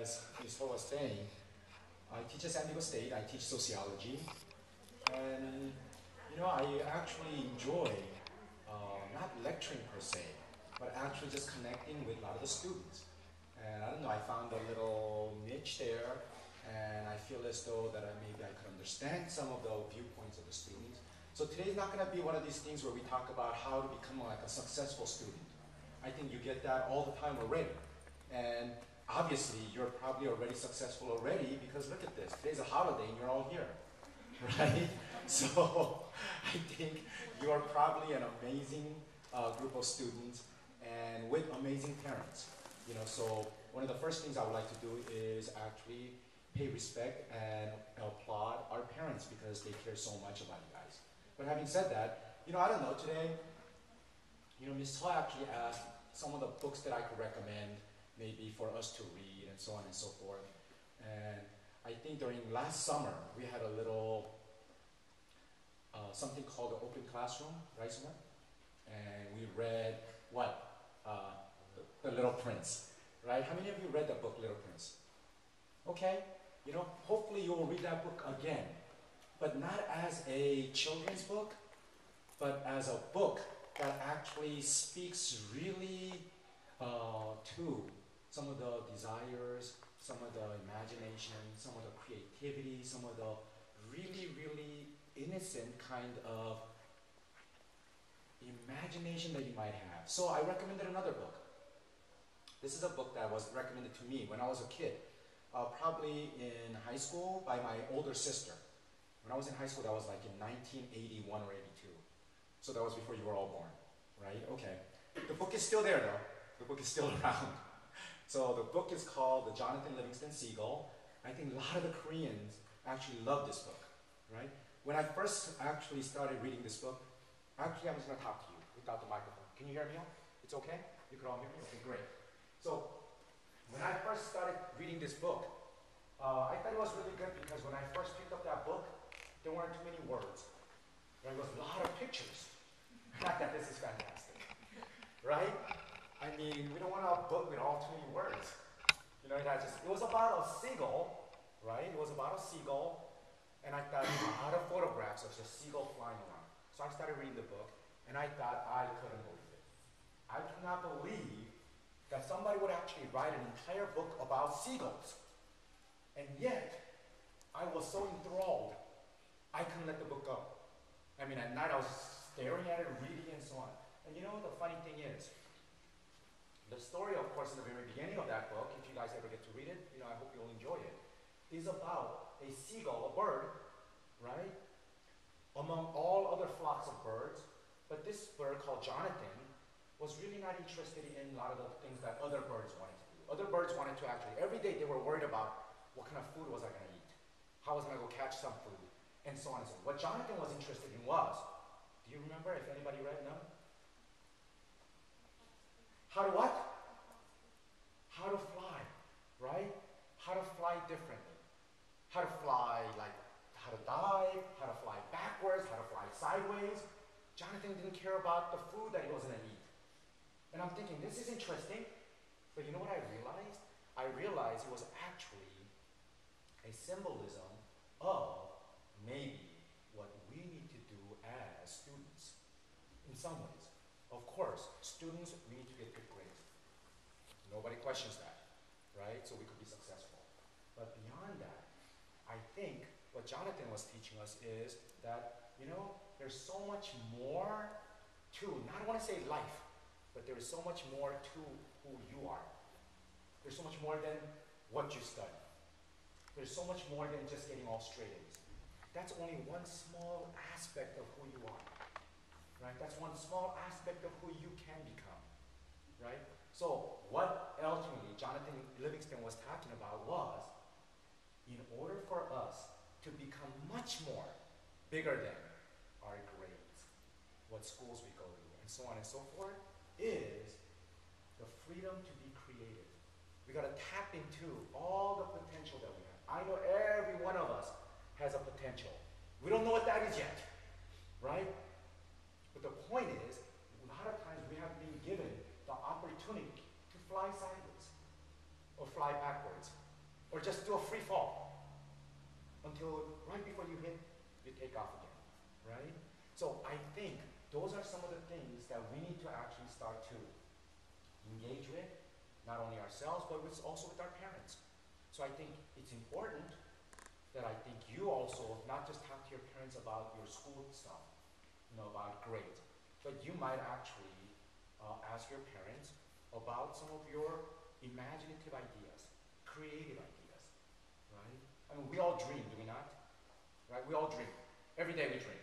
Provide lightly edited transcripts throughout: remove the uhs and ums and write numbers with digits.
as Ms. Ho was saying, I teach at San Diego State, I teach sociology, and I actually enjoy not lecturing per se, but actually just connecting with a lot of the students. And I don't know, I found a little niche there, and I feel as though that maybe I could understand some of the viewpoints of the students. So today's not going to be one of these things where we talk about how to become like a successful student. I think you get that all the time already. And obviously, you're probably already successful already because look at this. Today's a holiday and you're all here, right? So I think you are probably an amazing group of students and with amazing parents. So one of the first things I would like to do is actually pay respect and applaud our parents because they care so much about you guys. But having said that, I don't know, today, Ms. Choi actually asked some of the books that I could recommend maybe for us to read and so on and so forth. And I think during last summer, we had a little something called the open classroom, right, Summer? And we read what? The Little Prince, right? How many of you read the book Little Prince? Okay, hopefully you will read that book again, but not as a children's book, but as a book that actually speaks really to some of the desires, some of the imagination, some of the creativity, some of the really, really innocent kind of imagination that you might have. So I recommended another book. This is a book that was recommended to me when I was a kid, probably in high school by my older sister. When I was in high school, that was like in 1981 or 82. So that was before you were all born, right? Okay. The book is still there though. The book is still around. So the book is called The Jonathan Livingston Seagull. I think a lot of the Koreans actually love this book, right? When I first actually started reading this book, actually I'm just going to talk to you without the microphone. Can you hear me all? It's okay? You can all hear me? Okay, great. So when I first started reading this book, I thought it was really good because when I first picked up that book, there weren't too many words. There was a lot of pictures. Not that this is fantastic, right? I mean, we don't want a book with all too many words. It was about a seagull, right? It was about a seagull, and I thought a lot of photographs of the seagull flying around. So I started reading the book, and I thought I couldn't believe it. I cannot believe that somebody would actually write an entire book about seagulls. And yet, I was so enthralled, I couldn't let the book go. I mean, at night I was staring at it, reading and so on. And the funny thing is, the story, of course, in the very beginning of that book, if you guys ever get to read it, I hope you'll enjoy it, is about a seagull, a bird, right? Among all other flocks of birds, but this bird called Jonathan was really not interested in a lot of the things that other birds wanted to do. Other birds wanted to actually, every day they were worried about what kind of food was I going to eat? How was I going to go catch some food? And so on and so on. What Jonathan was interested in was, do you remember if anybody read? No? How to what? How to fly, right? How to fly differently. How to fly, like how to dive, how to fly backwards, how to fly sideways. Jonathan didn't care about the food that he was going to eat. And I'm thinking, this is interesting. But you know what I realized? I realized it was actually a symbolism of maybe what we need to do as students. In some ways. Of course, students, we need to get good grades. Nobody questions that, right? So we could be successful. But beyond that, I think what Jonathan was teaching us is that, there's so much more to, not I want to say life, but there is so much more to who you are. There's so much more than what you study. There's so much more than just getting all straight A's. That's only one small aspect of who you are, right? That's one small aspect of who you can become, right? So what ultimately Jonathan Livingston was talking about was, in order for us to become much more bigger than our grades, what schools we go to, and so on and so forth, is the freedom to be creative. We got to tap into all the potential that we have. I know every one of us has a potential. We don't know what that is yet, right? But the point is, a lot of times we have been given the opportunity to fly sideways or fly backwards. Or just do a free fall until right before you hit, you take off again, right? So I think those are some of the things that we need to actually start to engage with, not only ourselves, but also with our parents. So I think it's important that I think you also not just talk to your parents about your school stuff, about grades, but you might actually ask your parents about some of your imaginative ideas, creative ideas, right? I mean, we all dream, do we not? Right? We all dream. Every day we dream.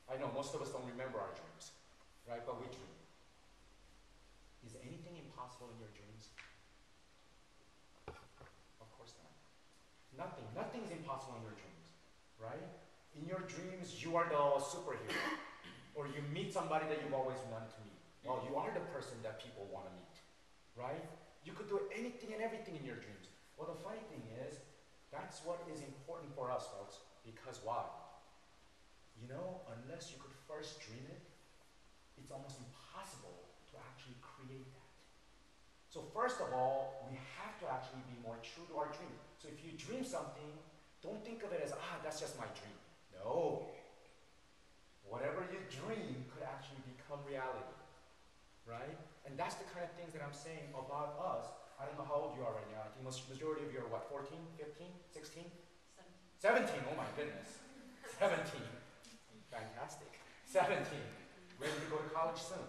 I know most of us don't remember our dreams, right? But we dream. Is anything impossible in your dreams? Of course not. Nothing. Nothing's impossible in your dreams, right? In your dreams, you are the superhero. Or you meet somebody that you've always wanted to meet. Well, you are the person that people want to meet, right? You could do anything and everything in your dreams. Well, the funny thing is, that's what is important for us, folks. Because why? Unless you could first dream it, it's almost impossible to actually create that. So first of all, we have to actually be more true to our dream. So if you dream something, don't think of it as, that's just my dream. No. Whatever you dream could actually become reality, right? And that's the kind of things that I'm saying about us. I don't know how old you are right now. I think majority of you are what, 14, 15, 16? 17, oh my goodness. 17, fantastic. 17, ready to go to college soon.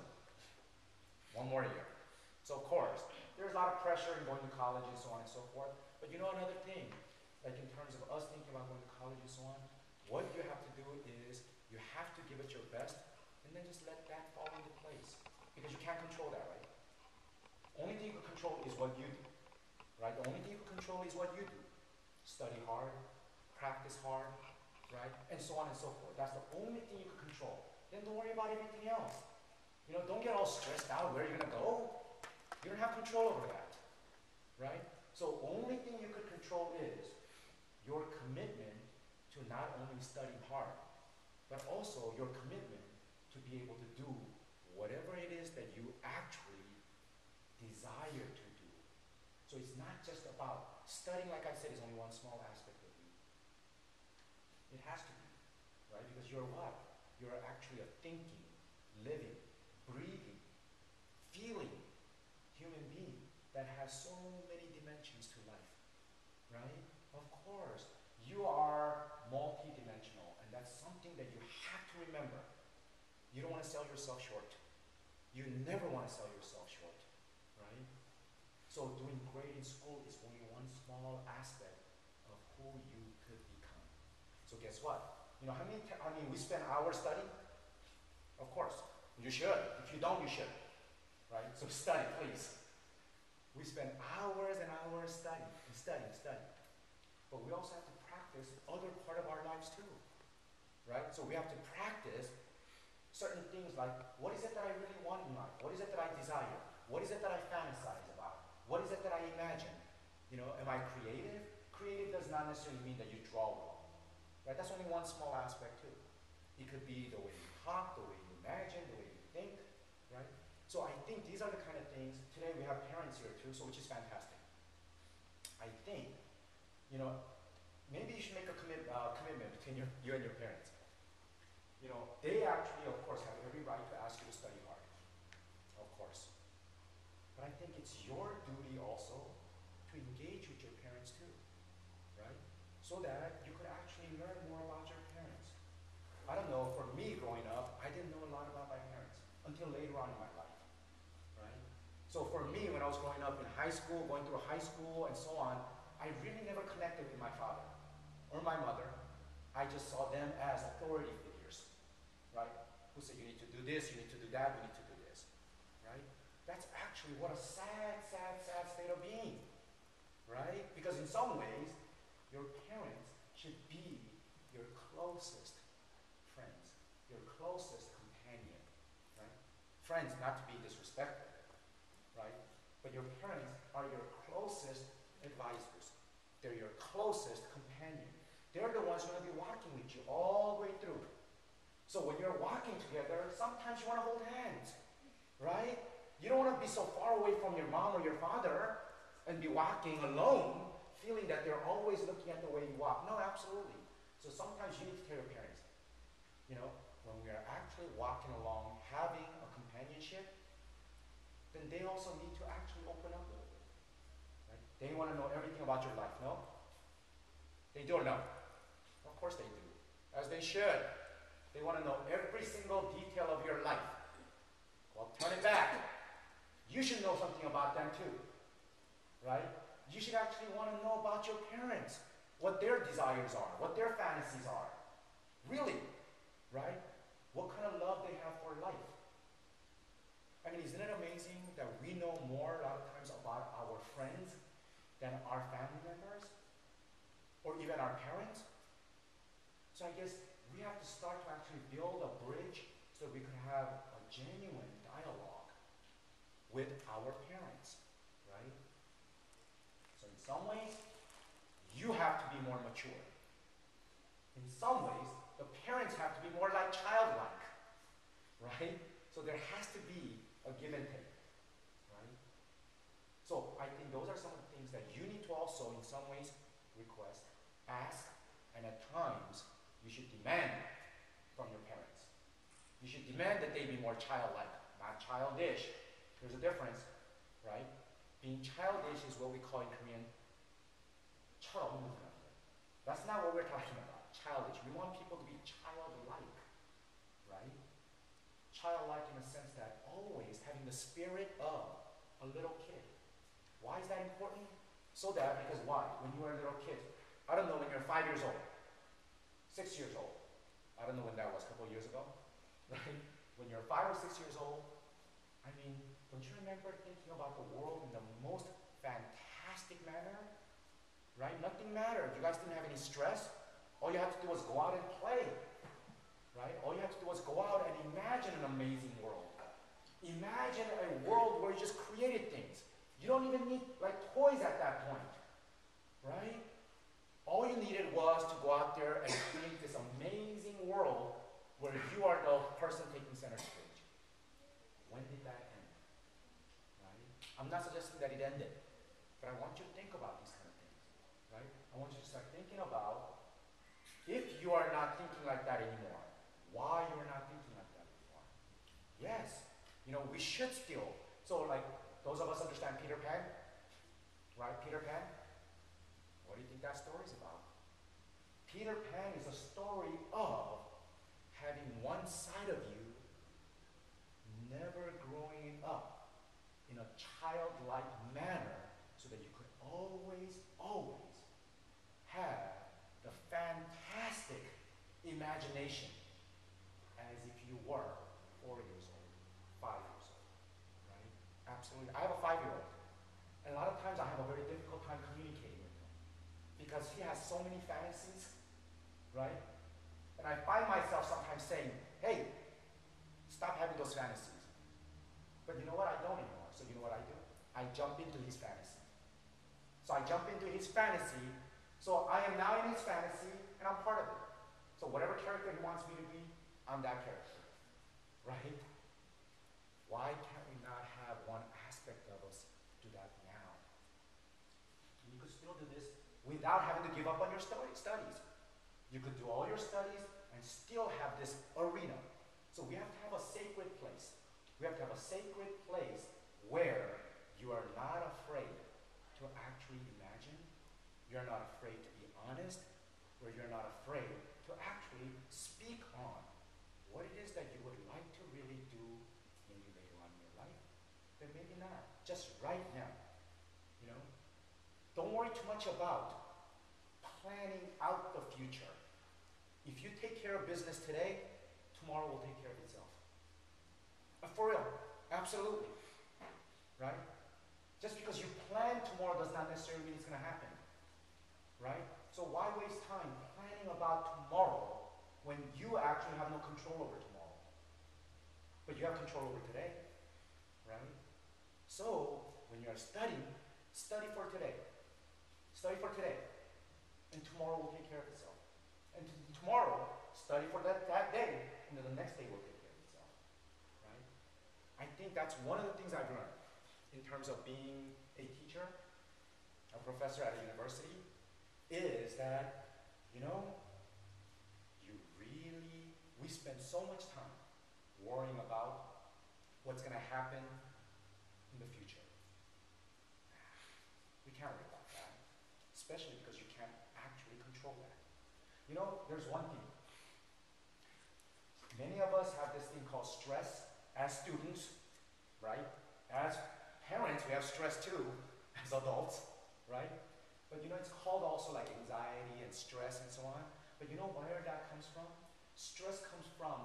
One more year. So of course, there's a lot of pressure in going to college and so on and so forth. But another thing, like in terms of us thinking about going to college and so on, what you have to do is you have to give it your best and then just let that fall into place. Because you can't control that, right? Only thing you can control is what you do, right? The only thing you can control is what you do. Study hard, practice hard, right? And so on and so forth. That's the only thing you can control. Then don't worry about everything else. Don't get all stressed out where you're going to go. You don't have control over that, right? So only thing you could control is your commitment to not only study hard, but also your commitment to be able to do whatever it is that you actually desire to do. So it's not just about studying, like I said, is only one small aspect of you. It has to be, right? Because you're what? You're actually a thinking, living, breathing, feeling human being that has so many dimensions to life, right? Of course, you are multi-dimensional, and that's something that you have to remember. You don't want to sell yourself short. You never want to sell yourself short, right? So doing great in school is only one small aspect of who you could become. So guess what? We spend hours studying? Of course, you should. If you don't, you should, right? So study, please. We spend hours and hours studying. But we also have to practice other part of our lives too, right? So we have to practice certain things like, what is it that I really want in life? What is it that I desire? What is it that I fantasize about? What is it that I imagine? Am I creative? Creative does not necessarily mean that you draw well, right? That's only one small aspect too. It could be the way you talk, the way you imagine, the way you think, right? So I think these are the kind of things. Today we have parents here too, so which is fantastic. I think, maybe you should make a commitment between you and your parents. They actually, of course, have every right to ask you to study hard, of course. But I think it's your duty also to engage with your parents too, right? So that you could actually learn more about your parents. I don't know, for me growing up, I didn't know a lot about my parents until later on in my life, right? So for me, when I was growing up in high school, going through high school and so on, I really never connected with my father or my mother. I just saw them as authority figures, right? Who said, you need to do this, you need to do that, you need to do this, right? That's actually what a sad, sad, sad state of being, right? Because in some ways, your parents should be your closest friends, your closest companion, right? Friends, not to be disrespectful, right? But your parents are your closest advisors. They're your closest companion. They're the ones who are going to be walking with you all the way through. So when you're walking together, sometimes you want to hold hands, right? You don't want to be so far away from your mom or your father and be walking alone, feeling that they're always looking at the way you walk. No, absolutely. So sometimes you need to tell your parents, you know, when we are actually walking along, having a companionship, then they also need to actually open up a little bit. Right? They want to know everything about your life, no? They do or no? Of course they do. As they should. They want to know every single detail of your life. Well, turn it back. You should know something about them too. Right? You should actually want to know about your parents, what their desires are, what their fantasies are. Really, right? What kind of love they have for life. I mean, isn't it amazing that we know more a lot of times about our friends than our family members? Or even our parents? So I guess we have to start to actually build a bridge so we can have a genuine dialogue with our parents, right? So in some ways, you have to be more mature. In some ways, the parents have to be more like childlike, right? So there has to be a give and take, right? So I think those are some of the things that you need to also, in some ways, request, ask, and at times, you should demand from your parents. You should demand that they be more childlike, not childish. There's a difference, right? Being childish is what we call in Korean 철없는. That's not what we're talking about. Childish. We want people to be childlike, right? Childlike in the sense that always having the spirit of a little kid. Why is that important? So that, because why? When you were a little kid, I don't know, when you're 5 years old, 6 years old, I don't know when that was, a couple of years ago, right? When you're 5 or 6 years old, I mean, don't you remember thinking about the world in the most fantastic manner? Right? Nothing mattered. You guys didn't have any stress. All you had to do was go out and play. Right? All you had to do was go out and imagine an amazing world. Imagine a world where you just created things. You don't even need like toys at that point. Right? All you needed was to go out there and create this amazing world where you are the person taking center stage. When did that end? Right? I'm not suggesting that it ended, but I want you to think about these kind of things. Right? I want you to start thinking about if you are not thinking like that anymore, why you are not thinking like that anymore. Yes, you know, we should still. So like, those of us understand Peter Pan, right? Peter Pan? What do you think that story is about? Peter Pan is a story of having one side of you never growing up in a childlike manner so that you could always, always have the fantastic imagination as if you were 4 years old, 5 years old, right? Absolutely. I have a 5-year-old, and a lot of times I have a very difficult time communicating with him because he has so many fantasies, right? And I find myself sometimes saying, hey, stop having those fantasies. But you know what? I don't anymore. So you know what I do? I jump into his fantasy. So I jump into his fantasy. So I am now in his fantasy, and I'm part of it. So whatever character he wants me to be, I'm that character. Right? Why can't we not have one aspect of us do that now? You could still do this without having to give up on your studies. You could do all your studies and still have this arena. So we have to have a sacred place. We have to have a sacred place where you are not afraid to actually imagine. You're not afraid to be honest, where you're not afraid to actually speak on what it is that you would like to really do maybe later on in your life, but maybe not, just right now, you know? Don't worry too much about planning out the future. If you take care of business today, tomorrow will take care of itself. For real, absolutely, right? Just because you plan tomorrow does not necessarily mean it's going to happen. Right? So why waste time planning about tomorrow when you actually have no control over tomorrow? But you have control over today, right? So when you're studying, study for today. Study for today. And tomorrow will take care of itself. And tomorrow, study for that day, and then the next day will take care of itself. Right? I think that's one of the things I've learned in terms of being a teacher, a professor at a university. that, you know, we spend so much time worrying about what's going to happen in the future. We can't worry about that, especially because you can't actually control that. You know, there's one thing. Many of us have this thing called stress as students, right? As parents, we have stress too, as adults, right? But you know, it's called also like anxiety and stress and so on. But you know where that comes from? Stress comes from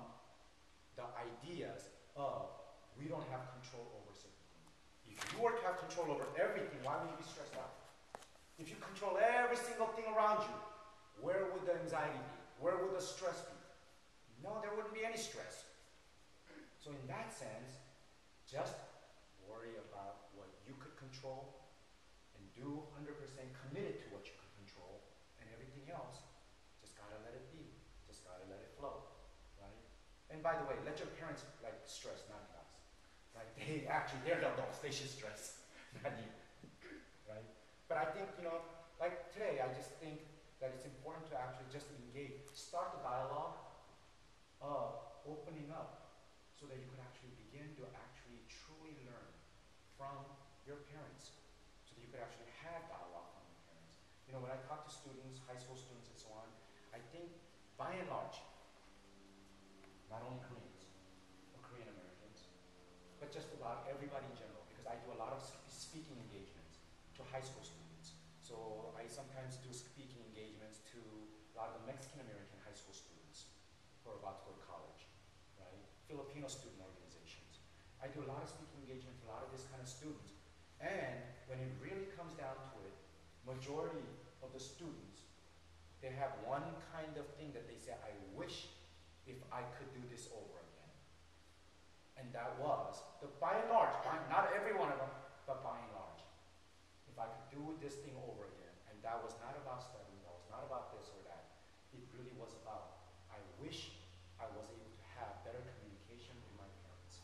the ideas of we don't have control over certain things. If you were to have control over everything, why would you be stressed out? If you control every single thing around you, where would the anxiety be? Where would the stress be? No, there wouldn't be any stress. So in that sense, just worry about what you could control and do 100% committed to what you could control, and everything else, just gotta let it be. Just gotta let it flow, right? And by the way, let your parents like stress, not you guys, right? They're the adults. They should stress, not you, right? But I think, you know, like today, I just think that it's important to actually just engage, start the dialogue of opening up so that you can actually begin to actually truly learn from your parents, so that you could actually have dialogue from your parents. You know, when I talk to students, high school students and so on, I think by and large, not only Koreans or Korean Americans, but just about everybody in general, because I do a lot of speaking engagements to high school students. So I sometimes do speaking engagements to a lot of the Mexican American high school students who are about to go to college, right? Filipino student organizations. I do a lot of speaking engagements to a lot of this kind of students. And when it really comes down to it, majority of the students, they have one kind of thing that they say, I wish if I could do this over again. And that was, by and large, not every one of them, but by and large, if I could do this thing over again, and that was not about studying, that was not about this or that, it really was about, I wish I was able to have better communication with my parents.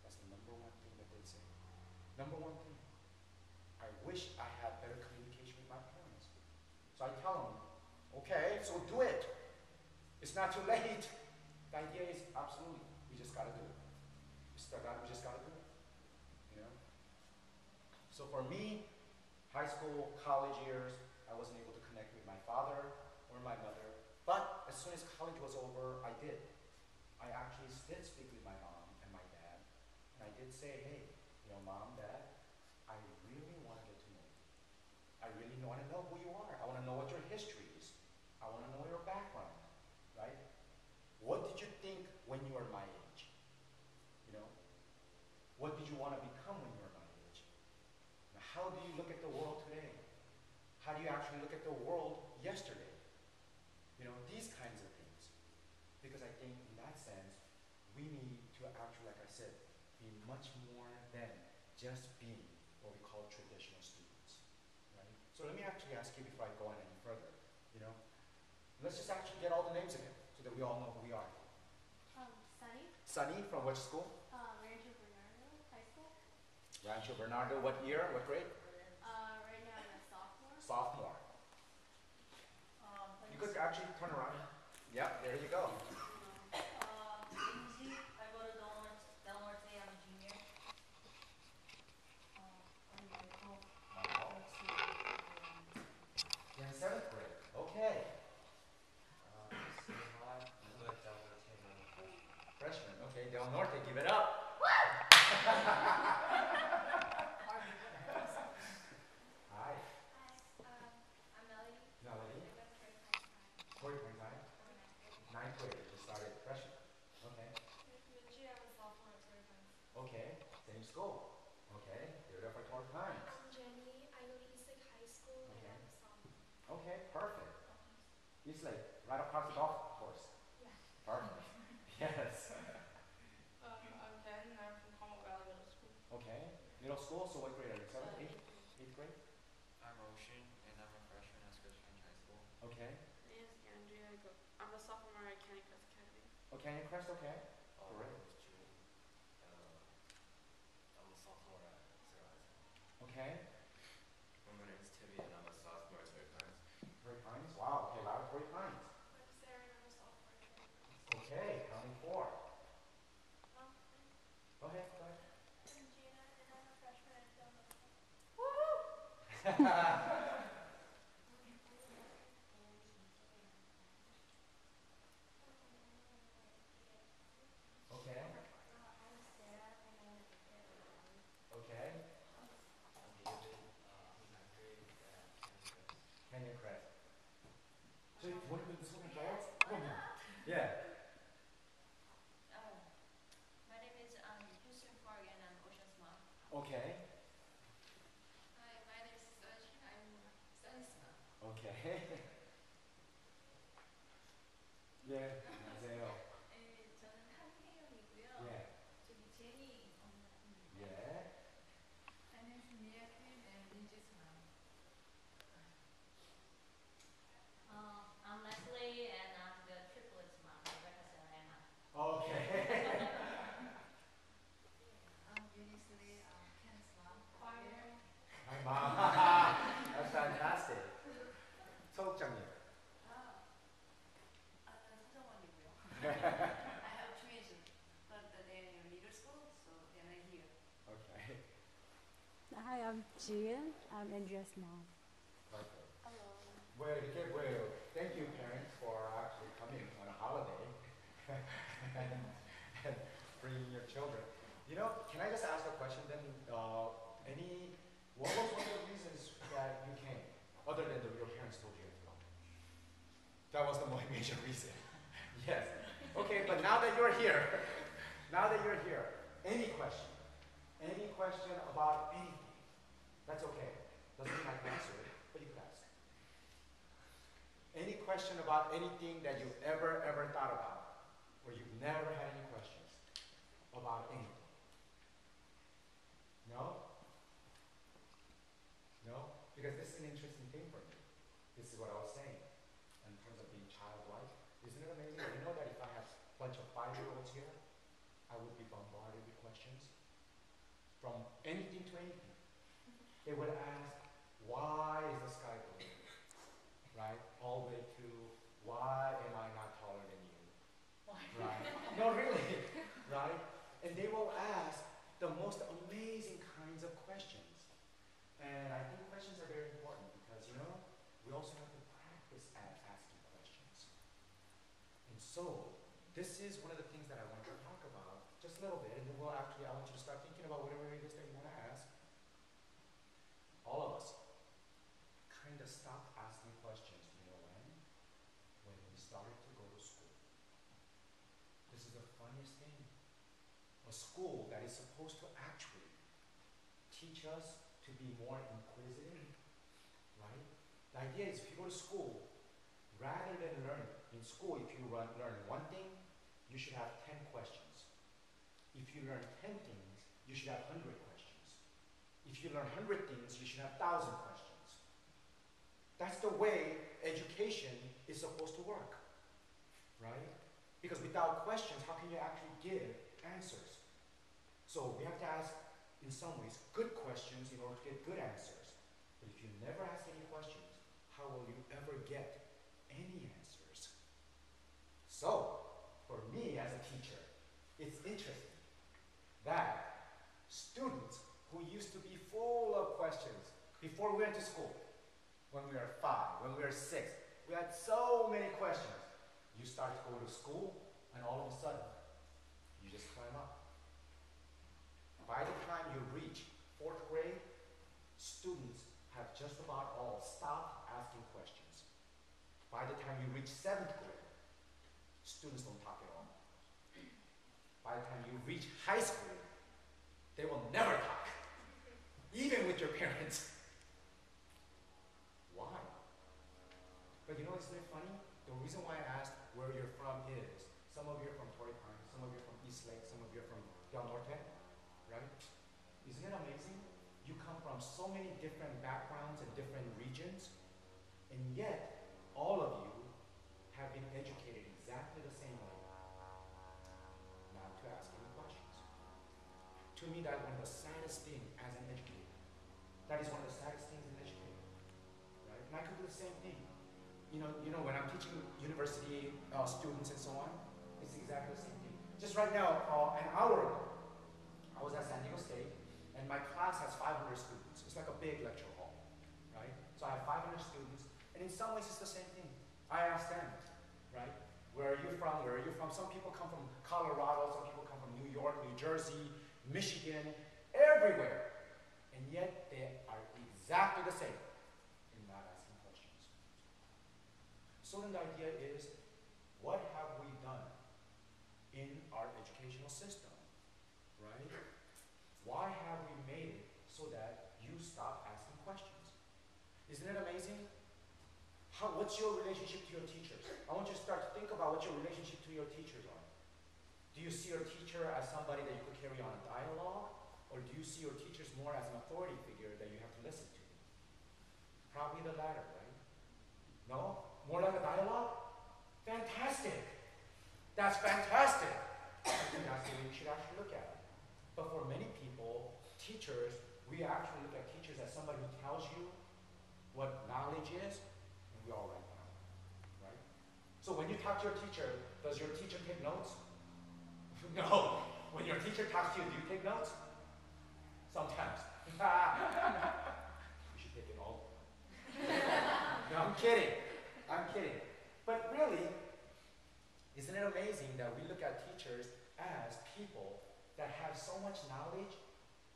That's the number one thing that they say. Number one thing. I wish I had better communication with my parents. So I tell them, okay, so do it. It's not too late. The idea is absolutely, we just gotta do it. We just gotta do it. You know? So for me, high school, college years, I wasn't able to connect with my father or my mother. But as soon as college was over, I did. I actually did speak with my mom and my dad. And I did say, hey, you know, mom, dad, I really want to get to know you. I really want to know who you are. I want to know what your history is. I want to know your background, right? What did you think when you were my age? You know? What did you want to become when you were my age? Now, how do you look at the world today? How do you actually look at the world yesterday? You know, these kinds of things. Because I think in that sense, we need to actually, like I said, be much more than just being what we call traditional students, right? So let me actually ask you before I go on any further, you know, let's just actually get all the names again so that we all know who we are. Sunny. Sunny, from which school? Rancho Bernardo High School. Rancho Bernardo, what year, what grade? Right now I'm a sophomore. Sophomore. You could actually turn around. Yep, there you go. Lindsay, I go to Del Norte, I'm a junior. I'm Michael. You're in 7th grade. Okay. Freshman. Okay, Del Norte, give it up. Hi. I'm Melody. Melody. I go to Torrey Pines High. Torrey Pines High. I'm a 9th grade. Just started freshman. Okay. Minji, I'm a sophomore at Torrey Pines. Okay. Same school. Okay. Give it up for Torrey Pines. I'm Jenny. I go to Eastlake High School and I'm a sophomore. Okay, perfect. Eastlake, right across the golf course. Yeah. Perfect. Yes. I'm Ken. I'm from Commonwealth Valley Middle School. Okay. Middle school, so what grade are you? 7th, 8th? 8th grade? I'm Ocean, and I'm a freshman at Scotiabank High School. Okay. My name is Andrea. I'm a sophomore at Canyon Crest Academy. Okay, Crest, okay. My Correct. name is June. I'm a sophomore at Sarah High School. Okay. My name is Timmy, and I'm a sophomore at Sarah Pines. Very Okay. Okay. I'm David. I'm ninth grade at Canyon Crest. Canyon Crest. 저희 부모님들도 소개할까요? 그럼요. Yeah. My name is Houston Park and I'm Ocean's mom. Okay. Hi, my name is Sunshine. I'm Sun's mom. Okay. 예. 안녕하세요. 저는 한혜영이고요. 예. 저기 제니 엄마입니다. 예. My name is Mia Kim and Linji's mom. I'm Leslie and I'm the triplets mom, Rebecca, Sarah, and Anna. Okay. I'm Eunice Lee. I'm Ken's mom. Fire. My mom. That's fantastic. 서욱장님. 저는 서정원이고요. I have twins, but they're in middle school, so they're not here. Okay. Hi, I'm Gian. I'm Andrea's mom. Perfect. Hello. Well, 이렇게 well, thank you parents for actually coming on a holiday and bringing your children. You know, can I just ask a question then? What was one of the reasons that you came, other than your parents told you to go? That was the major reason. Yes. Okay, but now that you're here, any question? Any question about anything? That's okay. Doesn't mean I can answer it, but you can ask. Any question about anything that you've ever thought about, or you've never had any questions about anything? No? No? Because this is an interesting thing for me. This is what I was saying in terms of being childlike. Isn't it amazing? You know that if I have a bunch of 5-year-olds here, I would be bombarded with questions from anything to anything. They would ask, why is the sky blue? Right? All the way to, why am I not taller than you? Right? No, really. Right? And they will ask the most amazing kinds of questions. And I think questions are very important because, you know, we also have to practice at asking questions. And so, this is one of the things that I want to talk about just a little bit, and then I want you to start thinking about whatever it is that you want to ask. All of us kind of stopped asking questions, you know when? When we started to go to school. This is the funniest thing. A school that is supposed to actually teach us to be more inquisitive, right? The idea is if you go to school, rather than learn in school, if you learn one thing, you should have 10 questions. If you learn 10 things, you should have 100 questions. If you learn 100 things, you should have 1,000 questions. That's the way education is supposed to work, right? Because without questions, how can you actually give answers? So we have to ask, in some ways, good questions in order to get good answers. But if you never ask any questions, how will you ever get any answers? So, for me as a teacher, it's interesting that students who used to be full of questions before we went to school, when we were 5, when we were 6, we had so many questions. You start to go to school, and all of a sudden, you just climb up. By the time you reach 4th grade, students have just about all stopped asking questions. By the time you reach 7th grade, students don't talk at all. By the time you reach high school, they will never talk, even with your parents. Why? But you know, isn't it funny? The reason why I asked where you're from is, some of you are from Torrey Pines, some of you are from East Lake, some of you are from Del Norte, right? Isn't it amazing? You come from so many different backgrounds and different regions, and yet all of you have been educated exactly the same way. Not to ask any questions. To me, that's one of the saddest things as an educator. That is one of the saddest things as an educator, right? And I could do the same thing. You know, when I'm teaching university students and so on, it's exactly the same thing. Just right now, an hour ago, I was at San Diego State, and my class has 500 students. It's like a big lecture hall. In some ways, it's the same thing. I ask them, right? Where are you from? Where are you from? Some people come from Colorado, some people come from New York, New Jersey, Michigan, everywhere. And yet, they are exactly the same in not asking questions. So then the idea is, what have we done in our educational system, right? Why have we made it so that you stop asking questions? Isn't it amazing? What's your relationship to your teachers? I want you to start to think about what your relationship to your teachers are. Do you see your teacher as somebody that you could carry on a dialogue? Or do you see your teachers more as an authority figure that you have to listen to? Probably the latter, right? No? More like a dialogue? Fantastic! That's fantastic! I think that's the way you should actually look at it. But for many people, teachers, we actually look at teachers as somebody who tells you what knowledge is, and we all write down, right? So when you talk to your teacher, does your teacher take notes? No. When your teacher talks to you, do you take notes? Sometimes. You should take it all. No, I'm kidding. I'm kidding. But really, isn't it amazing that we look at teachers as people that have so much knowledge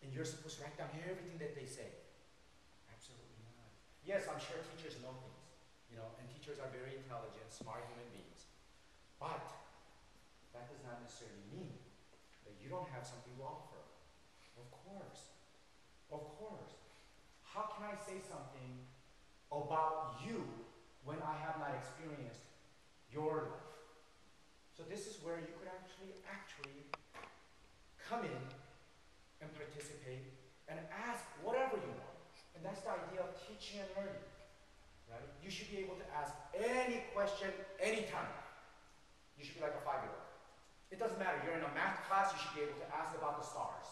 and you're supposed to write down everything that they say? Absolutely not. Yes, I'm sure teachers know things, and teachers are very intelligent, smart human beings. But that does not necessarily mean that you don't have something to offer. Of course. Of course. How can I say something about you when I have not experienced your life? So this is where you could actually come in and participate and ask whatever you want. And that's the idea of teaching and learning, right? You should be able to ask any question anytime. You should be like a 5-year-old. It doesn't matter. You're in a math class, you should be able to ask about the stars,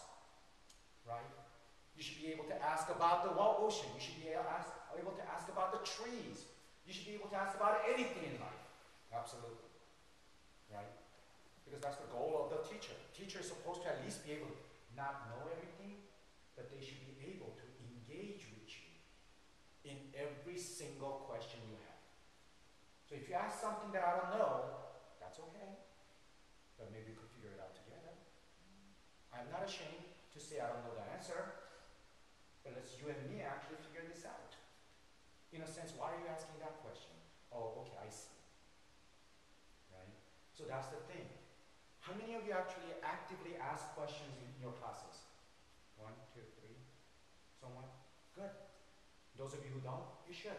right? You should be able to ask about the ocean. You should be able to ask about the trees. You should be able to ask about anything in life. Absolutely. Right? Because that's the goal of the teacher. Teacher is supposed to at least be able to not know everything, but they should be able to engage with you in every single question you have. So if you ask something that I don't know, that's okay. But maybe we could figure it out together. I'm not ashamed to say I don't know the answer, but let's you and me actually figure this out. In a sense, why are you asking that question? Oh, okay, I see. Right? So that's the thing. How many of you actually actively ask questions in your classes? 1, 2, 3. Someone? Good. Those of you who don't, you should.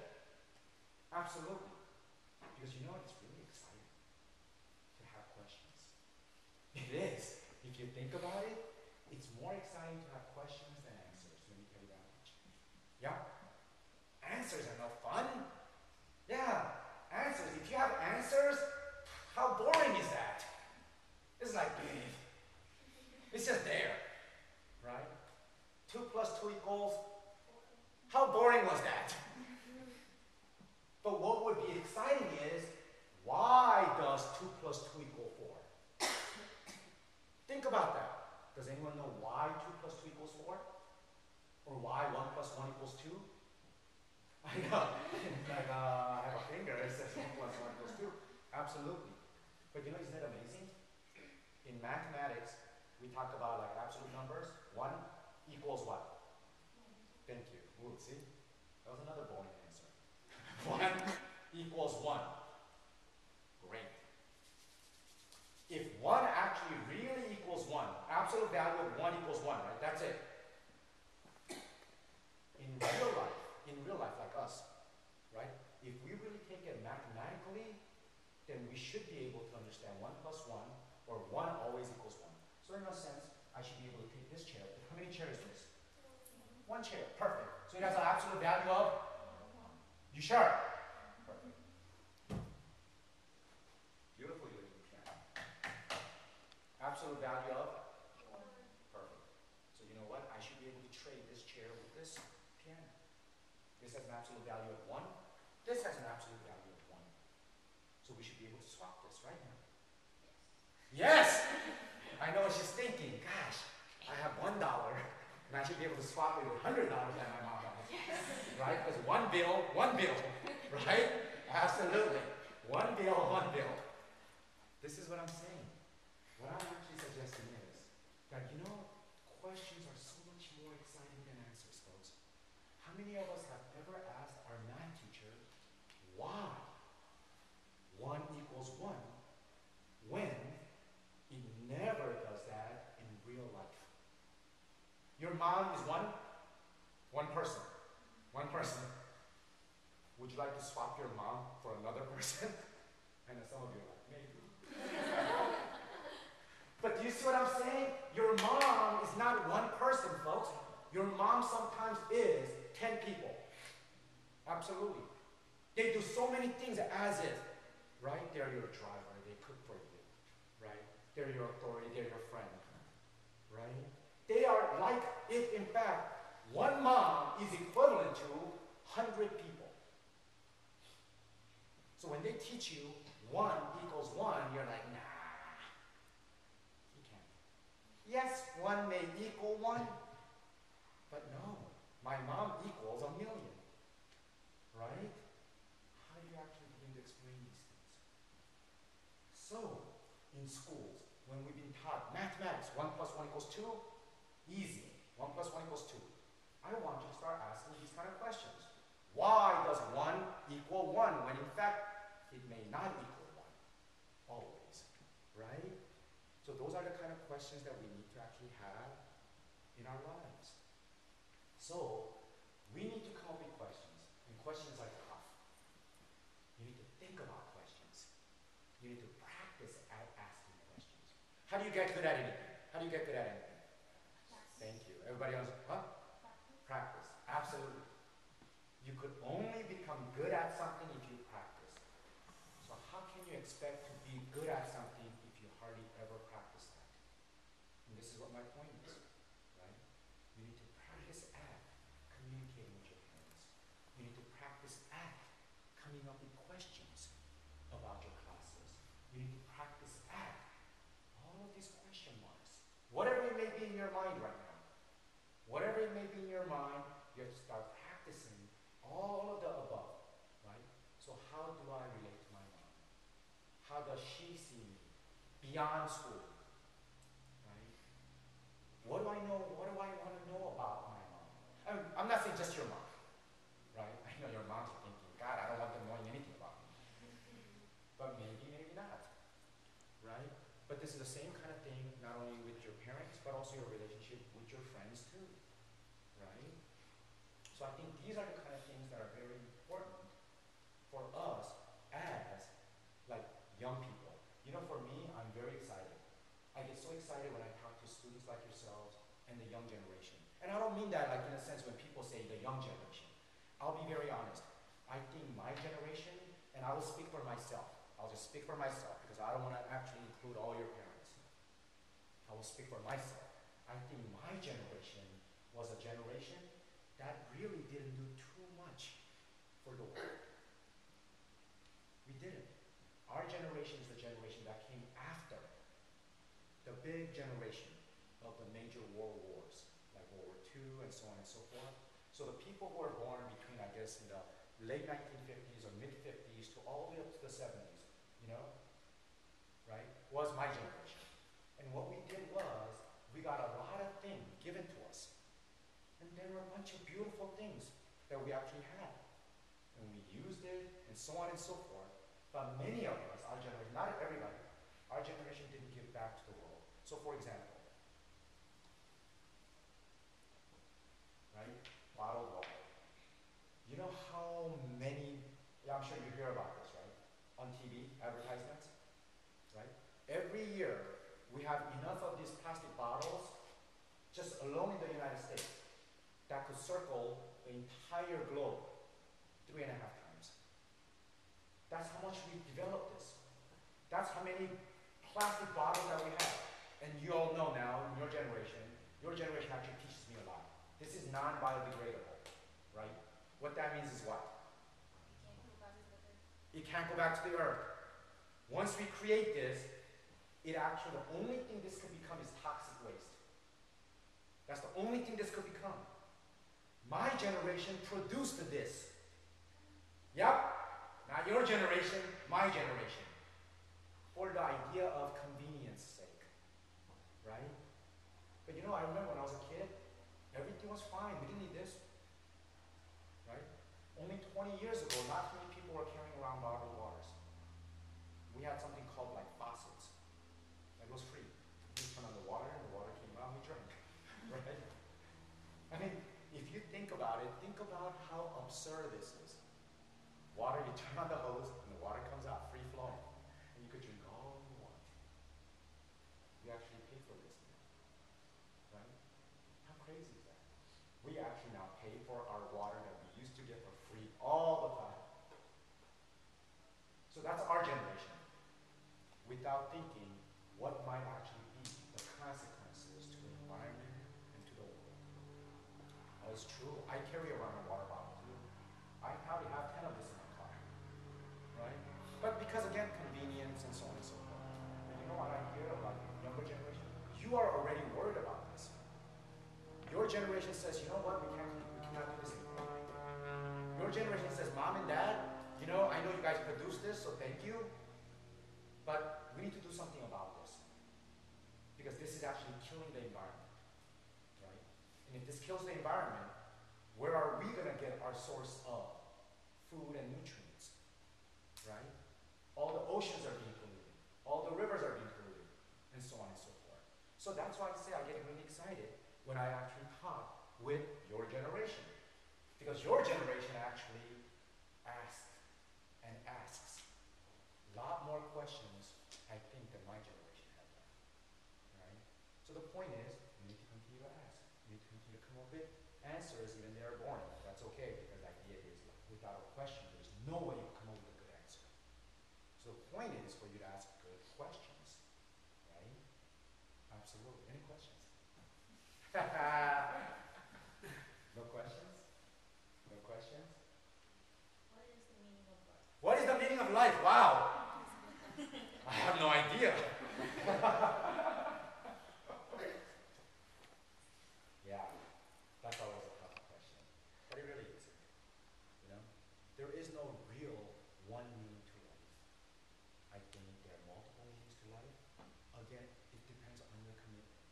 Absolutely. Because you know it's really exciting to have questions. It is. If you think about it, it's more exciting to have questions than answers. Let me tell you that much. Yeah? Answers are no fun. Yeah. Answers. If you have answers, how boring is that? It's like, it's just there. Right? 2 + 2 =. How boring was that? But what would be exciting is, why does 2 + 2 = 4? Think about that. Does anyone know why 2 + 2 = 4? Or why 1 + 1 = 2? I know. Like, I have a finger, it says 1 + 1 = 2. Absolutely. But isn't it amazing? In mathematics, we talk about like absolute numbers. 1 = what? Thank you. Ooh, see? That was another boring answer. 1 = 1. Great. If 1 actually really equals 1, absolute value of 1 = 1, right? That's it. In real life like us, right? If we really take it mathematically, then we should be able to understand 1 + 1, or 1 always equals 1. So in a sense, I should be able to take this chair. How many chairs is this? 1 chair. Perfect. So it has an absolute value of? You sure? Perfect. Beautiful, you little piano. Absolute value of? Perfect. So you know what? I should be able to trade this chair with this piano. This has an absolute value of 1. This has an absolute value of 1. So we should be able to swap this right now. Yes! I know what she's thinking. Gosh, I have $1, and I should be able to swap it with $100 that my mom has. Yes. Right? Because one bill Right? Absolutely. One bill. This is what I'm saying. What I'm actually suggesting is that, questions are so much more exciting than answers, folks. How many of us have ever asked our math teacher why 1 equals 1 when it never does that in real life? Your mom is one person. One person. Would you like to swap your mom for another person? I know some of you are like, maybe. But do you see what I'm saying? Your mom is not one person, folks. Your mom sometimes is 10 people. Absolutely. They do so many things as is, right? They're your driver. They cook for you, right? They're your authority. They're your friend, right? They are like if, in fact, one mom is equivalent to 100 people. So when they teach you 1 equals 1, you're like, nah, you can't. Yes, 1 may equal 1, but no, my mom equals 1,000,000, right? How do you actually begin to explain these things? So, in schools, when we've been taught mathematics, 1 plus 1 equals 2, easy, 1 plus 1 equals 2. I want you to start asking these kind of questions. Why does 1 equal 1 when in fact it may not equal 1 always, right? So those are the kind of questions that we need to actually have in our lives. So we need to come up with questions, and questions are tough. You need to think about questions. You need to practice at asking questions. How do you get good at anything? How do you get good at anything? Thank you. Everybody else, huh? Practice. Absolutely. You could only become good at something if you practice. So how can you expect to be good at something if you hardly ever practice that? And this is what my point is, right? You need to practice at communicating with your parents. You need to practice at coming up with questions about your classes. You need to practice at all of these question marks. Whatever it may be in your mind right now. Whatever it may be in your mind, you have to start practicing all of the above, right? So how do I relate to my mom? How does she see me beyond school, right? What do I know? What do I want to know about my mom? I'm not saying just your mom, right? I know your moms are thinking, God, I don't want them knowing anything about me. But maybe not, right? But this is the same kind of thing, not only with your parents, but also your relationship with your friends too, right? So I think these are the kind of things that are very important for us as like young people. You know, for me, I'm very excited. I get so excited when I talk to students like yourselves and the young generation. And I don't mean that like in a sense when people say the young generation. I'll be very honest. I think my generation, and I will speak for myself. I'll just speak for myself because I don't want to actually include all your parents. I will speak for myself. I think my generation was a generation that really didn't do too much for the world. We didn't. Our generation is the generation that came after the big generation of the major world wars, like World War II and so on and so forth. So the people who were born between, I guess, in the late 1950s or mid-50s to all the way up to the 70s, right, was my generation. And what we did was, we got a lot of things given to us. And there were a bunch of beautiful things that we actually had. And we used it, and so on and so forth. But many of us, our generation, not everybody, our generation didn't give back to the world. So for example, right, bottled water. You know how many, I'm sure you hear about this, right? On TV, advertisements, right? Every year, we have enough of these plastic bottles, just alone in the United States, that could circle the entire globe 3.5 times. That's how much we developed this. That's how many plastic bottles that we have. And you all know now, in your generation actually teaches me a lot. This is non-biodegradable, right? What that means is what? It can't go back to the earth. Once we create this, it actually, the only thing this could become is toxic waste. That's the only thing this could become. My generation produced this. Yep, your generation, my generation, for the idea of convenience sake, right? But you know, I remember when I was a kid, everything was fine. We didn't need this, right? Only 20 years ago, not too many people were carrying around bottled waters. We had something called like faucets. It was free. You turn on the water, and the water came out, and we drank, right? I mean, if you think about it, think about how absurd this is. Water, you turn on the hose, and the water comes out free flowing, and you could drink all you want. You actually pay for this now, right? How crazy is that? We actually now pay for our water that we used to get for free all the time. So that's our generation. Without thinking what might actually be the consequences to the environment and to the world. That is true. I carry around a water bottle too. I probably have 10 of this in my car, right? But because again, convenience and so on and so forth. And you know what I hear about younger generation? You are already worried about this. Your generation says, you know what, we cannot do this anymore. Your generation says, Mom and Dad, you know, I know you guys produced this, so thank you. But we need to do something about this. Because this is actually killing the environment, right? And if this kills the environment, where are we going to get our source of food and nutrients, right? All the oceans are being polluted. All the rivers are being polluted, and so on and so forth. So that's why I say I get really excited when I actually talk with your generation. Because your generation actually asked and asks a lot more questions, I think, than my generation had done, right? So the point is, you need to continue to ask. You need to continue to come up with answers, even they are boring. That's okay, because the idea is without a question, there's no way you can come up with a good answer. So the point is for you to ask good questions, right? Absolutely. Any questions? No questions? No questions? What is the meaning of life? What is the meaning of life? Wow! I have no idea. Yeah, that's always a tough question. But it really isn't. You know? There is no real one meaning to life. I think there are multiple meanings to life. Again, it depends on your commitment,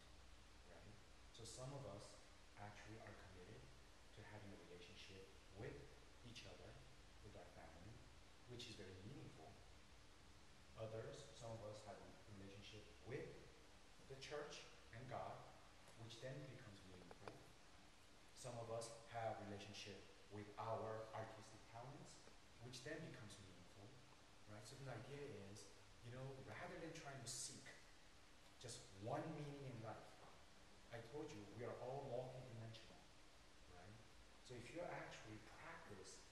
right? So some of us actually are committed to having a relationship with each other, with our family, which is very meaningful. Others, some of us have a relationship with the church and God, which then becomes meaningful. Some of us have a relationship with our artistic talents, which then becomes meaningful, right? So the idea is, you know, rather than trying to seek just one meaning in life, I told you we are all multidimensional, right? So if you actually practice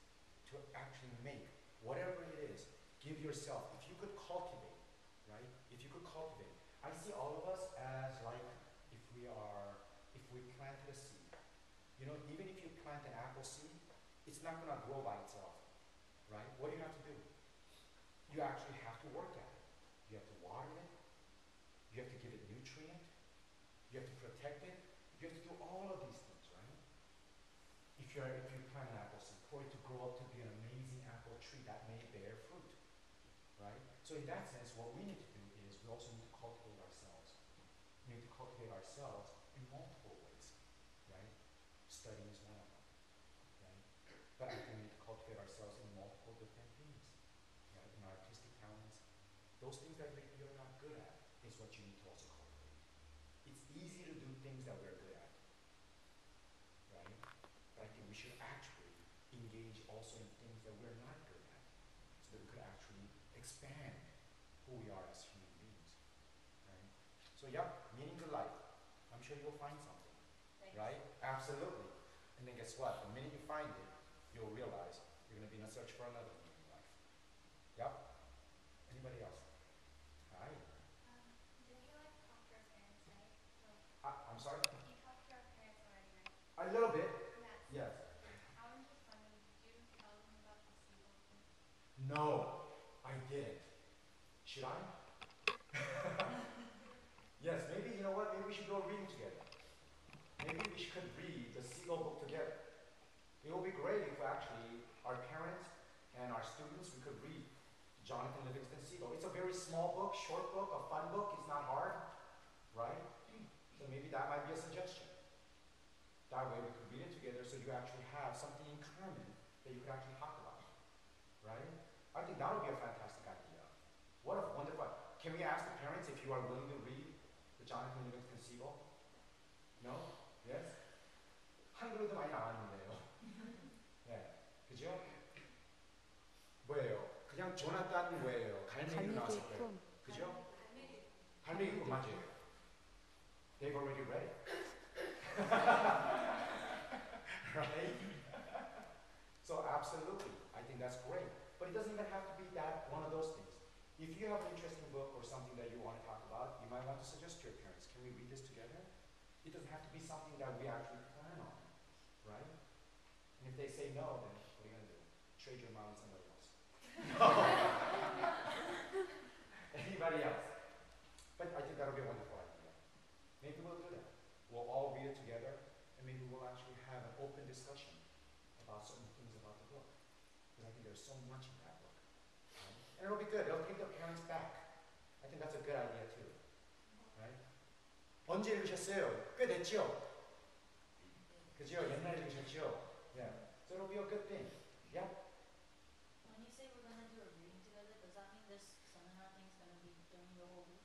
to actually make whatever it is, give yourself, if you could cultivate, right? If you could cultivate. I see all of us as like if we planted a seed. You know, even if you plant an apple seed, it's not gonna grow by itself, right? What do you have to do? You actually have to work at it. You have to water it. You have to give it nutrient. You have to protect it. You have to do all of these things, right? If you plant an apple seed, for it to grow up to be an amazing apple tree that may bear fruit, right? So in that sense, what we need to do is we also need to cultivate ourselves. We need to cultivate ourselves in multiple ways, right? Studying is one of them, right? But I think we need to cultivate ourselves in multiple different things, right? In our artistic talents, those things that maybe you're not good at is what you need to also cultivate. It's easy to do things that we're good at, right? But I think we should actually engage also in things that we're not good at, so that we could actually expand who we are as human beings, right? So yeah, meaning to life. I'm sure you'll find something, right? Absolutely. And then guess what? The minute you find it, you'll realize you're going to be in a search for another meaning in life. Yep. Anybody else? Hi. Did you like talk to your parents, right? So I'm sorry? you talked to your parents already, right? A little bit. Yes. Yes. I was just wondering, did you tell them about the seagull thing? No, I didn't. Should I? Yes, maybe, you know what, maybe we should do a reading together. Maybe we could read the Seagull book together. It would be great if actually our parents and our students, we could read Jonathan Livingston Seagull. It's a very small book, short book, a fun book. It's not hard, right? So maybe that might be a suggestion. That way we could read it together so you actually have something in common that you could actually talk about, right? I think that would be a fantastic idea. What a wonderful, can we ask the parents if you are willing to read the Jonathan Livingston Seagull? No? Yes? 한글도 많이 나왔는데요. 네, 그죠? 뭐예요? 그냥 조나단 뭐예요? 갈매기로 나왔을 거예요. 그죠? 갈매기 꿈 맞아요. They've already read it. Right? So absolutely, I think that's great. But it doesn't even have to be that one of those things. If you have an interesting book or something that you want to talk about, you might want to suggest to your parents, can we read this together? It doesn't have to be something that we actually plan on, right? And if they say no, then what are you going to do? Trade your mom with somebody else. Anybody else? But I think that'll be a wonderful idea. Maybe we'll do that. We'll all read it together, and maybe we'll actually have an open discussion about certain things about the book. Because I think there's so much in that book. Right? And it'll be good. It'll take the parents back. I think that's a good idea too. Right? 언제 읽으셨어요? 꽤 됐죠? 그죠? 옛날에 읽으셨죠? Yeah. So it'll be a good thing. Yeah? When you say we're going to do a reading together, does that mean this seminar thing is going to be during the whole week?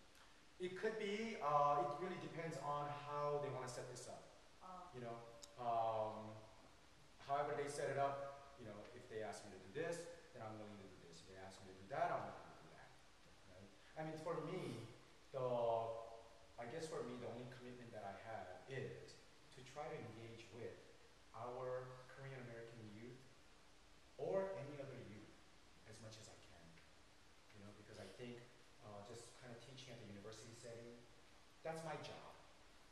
It could be. It really depends on how they want to set this up. You know, however they set it up, you know, if they ask me to do this, then I'm willing to do this. If they ask me to do that, I'm willing to do that. Right? I mean, for me, I guess for me, the only commitment that I have is to try to engage with our Korean American youth or any other youth as much as I can. You know, because I think just kind of teaching at the university setting, that's my job.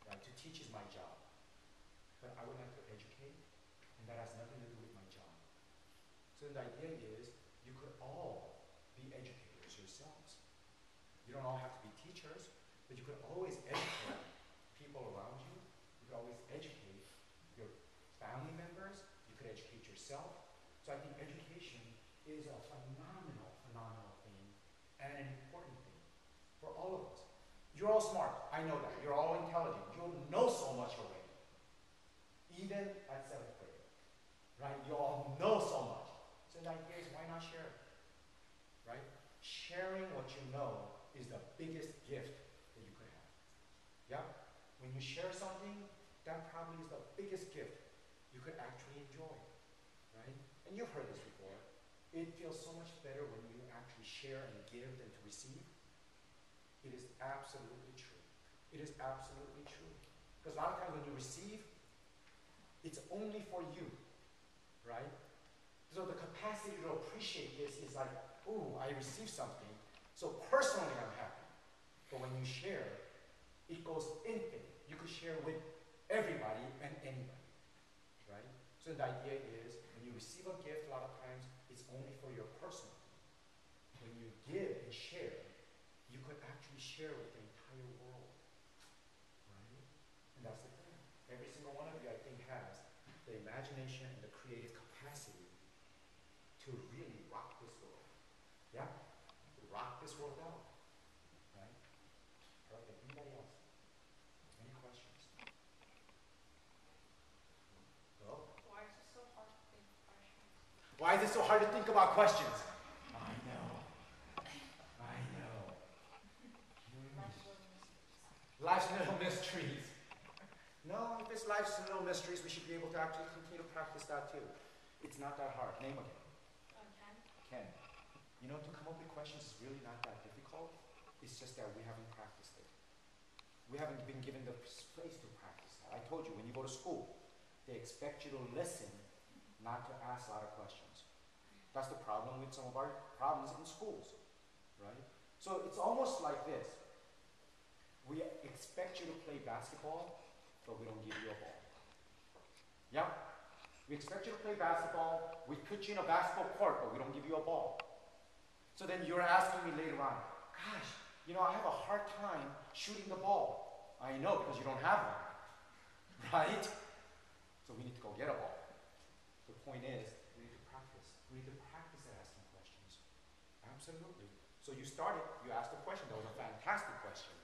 Right? To teach is my job. But I would like to educate, and that has nothing to do with my job. So the idea is you could all be educators yourselves. You don't all have to be teachers, but you could always educate people around you. You could always educate your family members. You could educate yourself. So I think education is a phenomenal thing and an important thing for all of us. You're all smart. I know that. You're all intelligent. You'll know so much already. Even at 7th grade, right? You all know so much. So the idea is, why not share it, right? Sharing what you know is the biggest gift that you could have. Yeah? When you share something, that probably is the biggest gift you could actually enjoy, right? And you've heard this before. It feels so much better when you actually share and give than to receive. It is absolutely true. It is absolutely true. Because a lot of times when you receive, it's only for you, right? So the capacity to appreciate this is like, ooh, I received something, so personally I'm happy. But when you share, it goes infinite. You could share with everybody and anybody, right? So the idea is, when you receive a gift, a lot of times, it's only for your personal. When you give and share, you could actually share with the entire world, right? And that's the thing. Every single one of you, I think, has the imagination and the creative capacity to really rock this world. Yeah? To rock this world out. Right? Perfect. Anybody else? Any questions? Hello? Why is it so hard to think of questions? Why is it so hard to think about questions? I know. I know. Life's little mysteries. No, if it's life's little mysteries, we should be able to actually continue to practice that too. It's not that hard. Name again. Ken? Ken. You know, to come up with questions is really not that difficult. It's just that we haven't practiced it. We haven't been given the space to practice that. I told you, when you go to school, they expect you to listen, not to ask a lot of questions. That's the problem with some of our problems in schools, right? So it's almost like this. We expect you to play basketball, but we don't give you a ball. Yeah? We expect you to play basketball, we put you in a basketball court, but we don't give you a ball. So then you're asking me later on, gosh, you know, I have a hard time shooting the ball. I know, because you don't have one, right? So we need to go get a ball. The point is, we need to practice. We need to practice at asking questions. Absolutely. So you started, you asked a question, that was a fantastic question,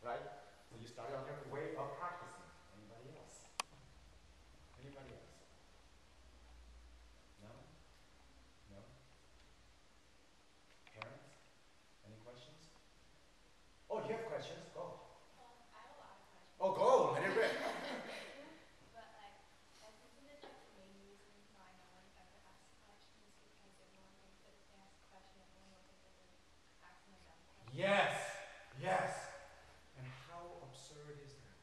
right? So you started on your way of practicing. Anybody else? Anybody else? No? No? Parents? Any questions? Oh, you have questions? Go. I have a lot of questions. Oh, go, let it rip. But like, isn't it like the main reason why no one ever asks questions because everyone thinks that if they ask a question, everyone will think that they're asking a dumb question? Yes, yes. And how absurd is that,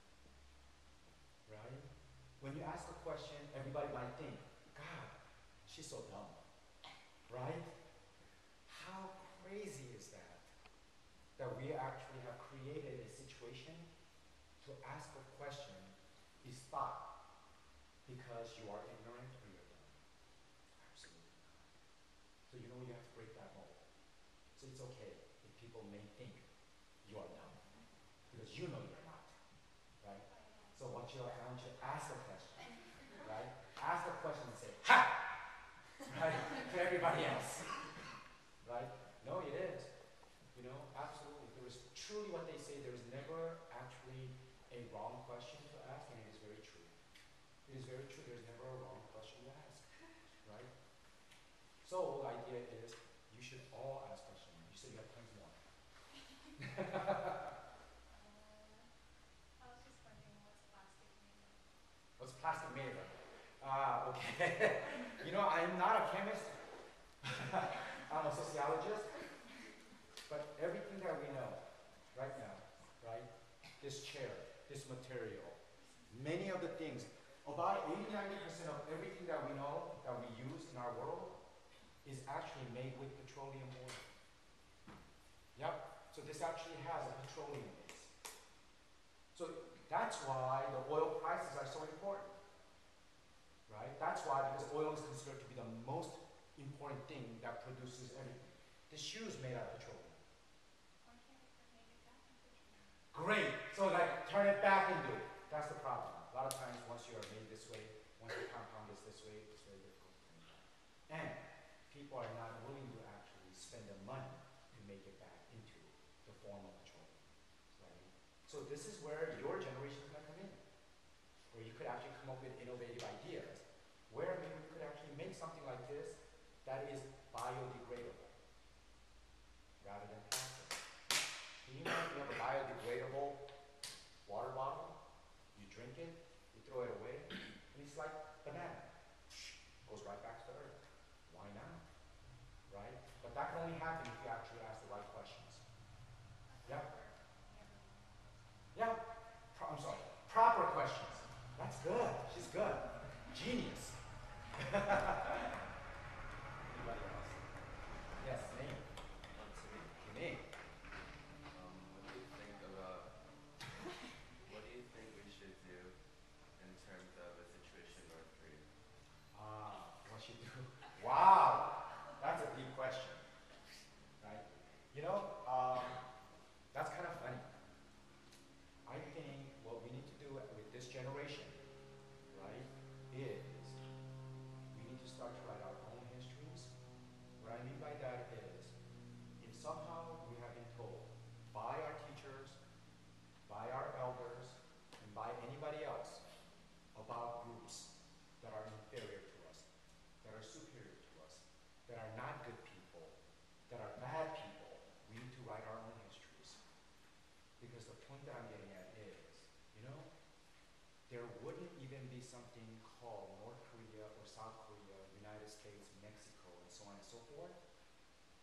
right? When you ask a question, everybody might think, God, she's so dumb, right? How crazy is that? That we actually have created a situation to ask a question is thought because you are ignorant or you're dumb. Absolutely not. So you know you have to break that mold. So it's okay if people may think you are dumb because you know you're not, right? So I want you to ask a question, right? Ask a question and say, ha! Right? To everybody else, right? No, it is. You know, absolutely. There is truly what they say, there is never actually a wrong question to ask, and it is very true. It is very true, there is never a wrong question to ask, right? So the idea is you should all ask questions. You said you have tons more. I was just wondering what's plastic made of? What's plastic made of? Okay. You know, I'm not a chemist. I'm a sociologist. But everything that we know right now, right? This chair, this material, many of the things, about 80-90% of everything that we know, that we use in our world, is actually made with petroleum oil. Yep. So this actually has a petroleum base. So that's why the oil prices are so important. Right? That's why, because oil is considered to be the most important thing that produces everything. The shoe is made out of petroleum. Why can't we just make it back in petroleum? Great. So like turn it back into it. That's the problem. A lot of times once you are made this way, once the compound is this way, it's very difficult to bring it back. And people are not willing to actually spend the money to make it back into the form of petroleum. Right? So this is where your generation is going to come in. Where you could actually come up with innovative ideas, where maybe we could actually make something like this that is biodegradable rather than plastic. Can you imagine you have a biodegradable water bottle, you drink it, you throw it away, and it's like banana. Goes right back to the earth. Why not? Right? But that can only happen if you actually ask the right questions. Yeah? Yeah. I'm sorry. Proper questions. That's good. She's good. Genius. Anybody else? Yes, name. To me, Your name. what do you think we should do in terms of a situation in North Korea? What should do? Wow. That's a deep question. Right? You know, that's kind of funny. I think what we need to do with this generation, right, is we need to start to write our own histories. What I mean by that is, if somehow we have been told by our teachers, by our elders, and by anybody else about groups that are inferior to us, that are superior to us, that are not good people, that are bad people, we need to write our own histories. Because the point that I'm getting at is, you know, there wouldn't even be something called North Korea or South Korea, United States, Mexico, and so on and so forth,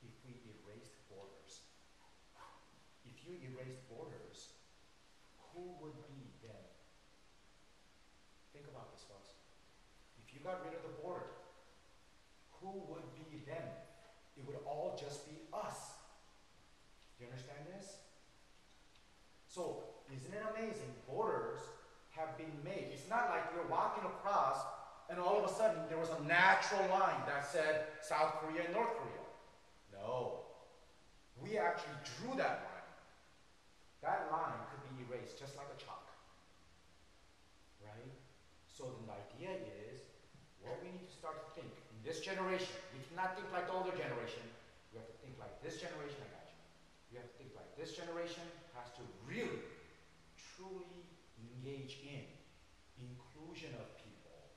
if we erased borders. If you erased borders, who would be them? Think about this, folks. If you got rid of the border, who would be them? It would all just be us. Do you understand this? So, isn't it amazing? Borders have been made. It's not like you're walking across and all of a sudden there was a natural line that said South Korea and North Korea. No. We actually drew that line. That line could be erased just like a chalk. Right? So then the idea is, what we need to start to think in this generation, we cannot think like the older generation. You have to think like this generation, I got you. You have to think like this generation has to really, truly engage in inclusion of people,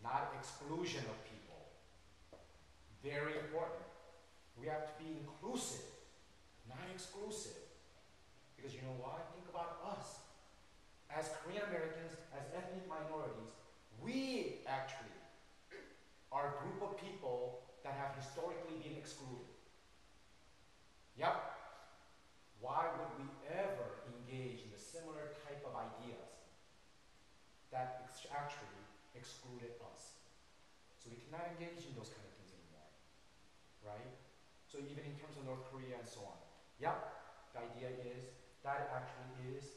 not exclusion of people. Very important. We have to be inclusive, not exclusive. Because you know why? Think about us. As Korean Americans, as ethnic minorities, we actually are a group of people that have historically been excluded. Yep. Why would we ever engage in the similar type of ideas that actually excluded us? So we cannot engage in those kind of things anymore, right? So even in terms of North Korea and so on. Yep, the idea is that actually is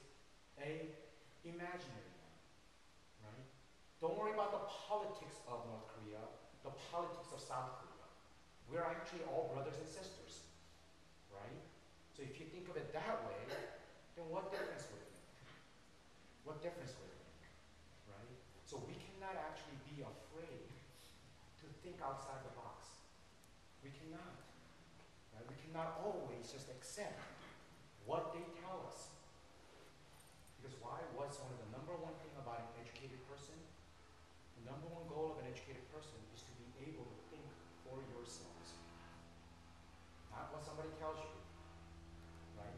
a imaginary one, right? Don't worry about the politics of North Korea, the politics of South Korea. We're actually all brothers and sisters, right? So if you think of it that way, then what difference would it make? What difference would it make, right? So we cannot actually be afraid to think outside the box. We cannot, right? We cannot always just accept what they tell us. Because why? What's one of the number one thing about an educated person? The number one goal of an educated person is to be able to think for yourselves. Not what somebody tells you, right?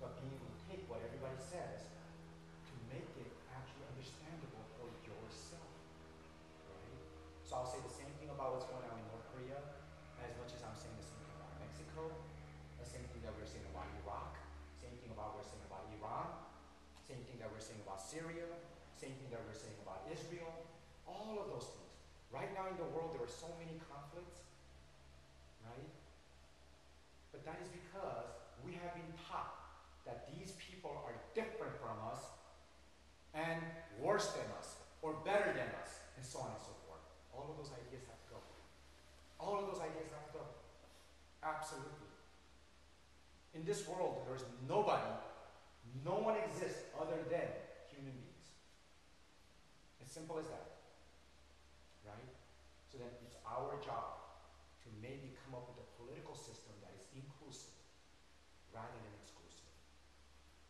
But being able to take what everybody says to make it actually understandable for yourself, right? So I'll say the same thing about what's going on in North Korea as much as I'm saying the same thing about Mexico, the same thing that we're saying about Iraq, same thing about we're saying about Iran, same thing that we're saying about Syria, same thing that we're saying about Israel, all of those things. Right now in the world there are so many conflicts, right? But that is because we have been taught that these people are different from us and worse than us or better than us and so on and so forth. All of those ideas have to go. All of those ideas have to go. Absolutely. In this world, there is nobody, no one exists other than human beings. As simple as that. Right? So then it's our job to maybe come up with a political system that is inclusive rather than exclusive.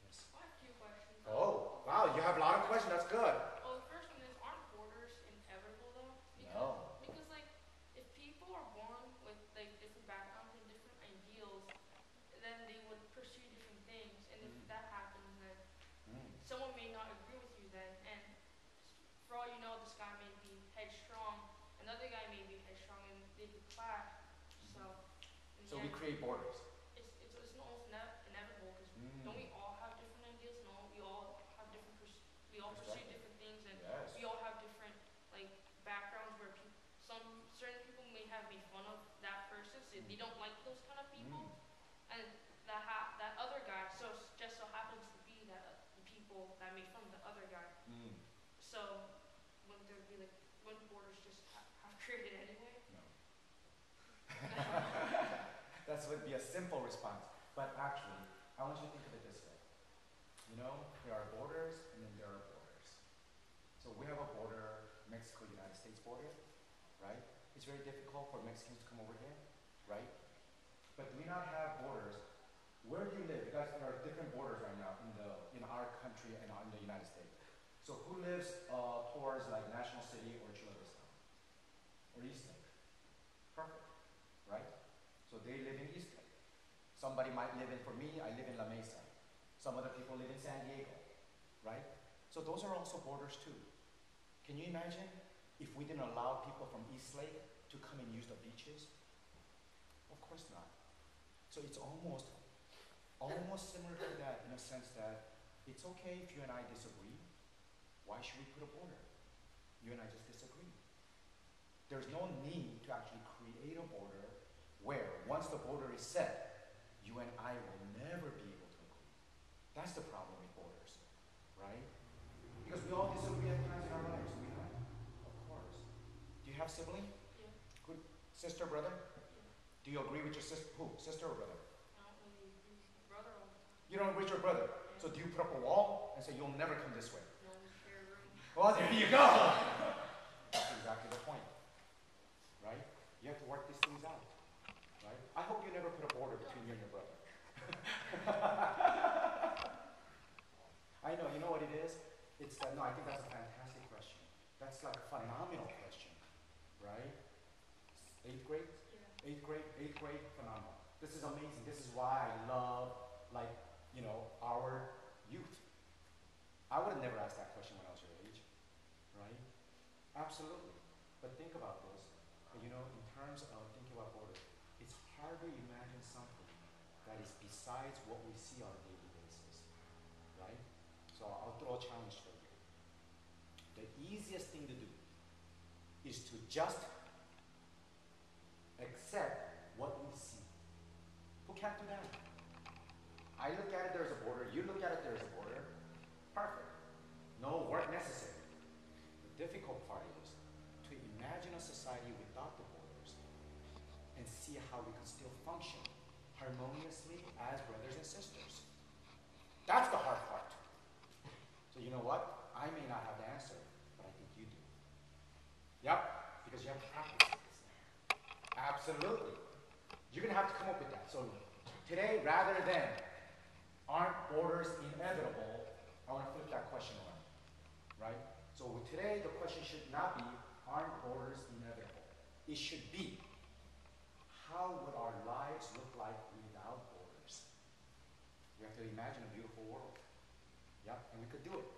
Yes. I have a few questions. Oh, wow, you have a lot of questions. That's good. Well, the first one is, aren't borders inevitable though? No. Because like, if people are born with like different backgrounds and different ideals, then they would pursue different things. And if that happens, then someone may not agree with you then. And for all you know, this guy may be headstrong, another guy may be headstrong, and they could clash. So, in So the we end, create borders. it's almost inevitable because don't we all have different ideas and we all have different we all pursue different things and Yes. we all have different like backgrounds where some certain people may have made fun of that person, so they don't like those kind of people, and that other guy just so happens to be that the people that made fun of the other guy. So wouldn't there be like wouldn't borders just have created anyway? No. That would be a simple response. But actually, I want you to think of it this way. You know, there are borders and then there are borders. So we have a border, Mexico-United States border, right? It's very difficult for Mexicans to come over here, right? But do we not have borders? Where do you live? Because there are different borders right now in our country and in the United States. So who lives towards like National City or Chula Vista? Or East Lake? Perfect, right? So they live in East Lake. Somebody might live in, for me, I live in La Mesa. Some other people live in San Diego, right? So those are also borders too. Can you imagine if we didn't allow people from East Lake to come and use the beaches? Of course not. So it's almost similar to that in a sense that it's okay if you and I disagree. Why should we put a border? You and I just disagree. There's no need to actually create a border where once the border is set, you and I will never be able to agree. That's the problem with borders, right? Because we all disagree at times in our lives, do we not? Of course. Do you have sibling? Yeah. Good sister, brother? Yeah. Do you agree with your sister? Who? Sister or brother? I don't really agree with my brother all the time. You don't agree with your brother. Yeah. So do you put up a wall and say you'll never come this way? No, we share a room. Well, there you go. That's exactly the point, right? You have to work these things out, right? I I hope you never put a border between you and your brother. I know, you know what it is? It's that, no, I think that's a fantastic question. That's like a phenomenal question, right? Eighth grade? Yeah. Eighth grade, phenomenal. This is amazing. This is why I love, like, you know, our youth. I would have never asked that question when I was your age, right? Absolutely. But think about this. You know, in terms of thinking about borders, it's hard to imagine something that is besides what we see on a daily basis, right? So I'll throw a challenge for you. The easiest thing to do is to just accept what we see. Who can't do that? I look at it, there's a border. You look at it, there's a border. Perfect. No work necessary. The difficult part is to imagine a society without the borders and see how we can still function harmoniously as brothers and sisters. That's the hard part. So you know what? I may not have the answer, but I think you do. Yep, because you have to practice this. Absolutely. You're going to have to come up with that. So today, rather than aren't borders inevitable, I want to flip that question around, right? So today, the question should not be, aren't borders inevitable? It should be, how would our lives look like without borders? We have to imagine a beautiful world. Yep, and we could do it.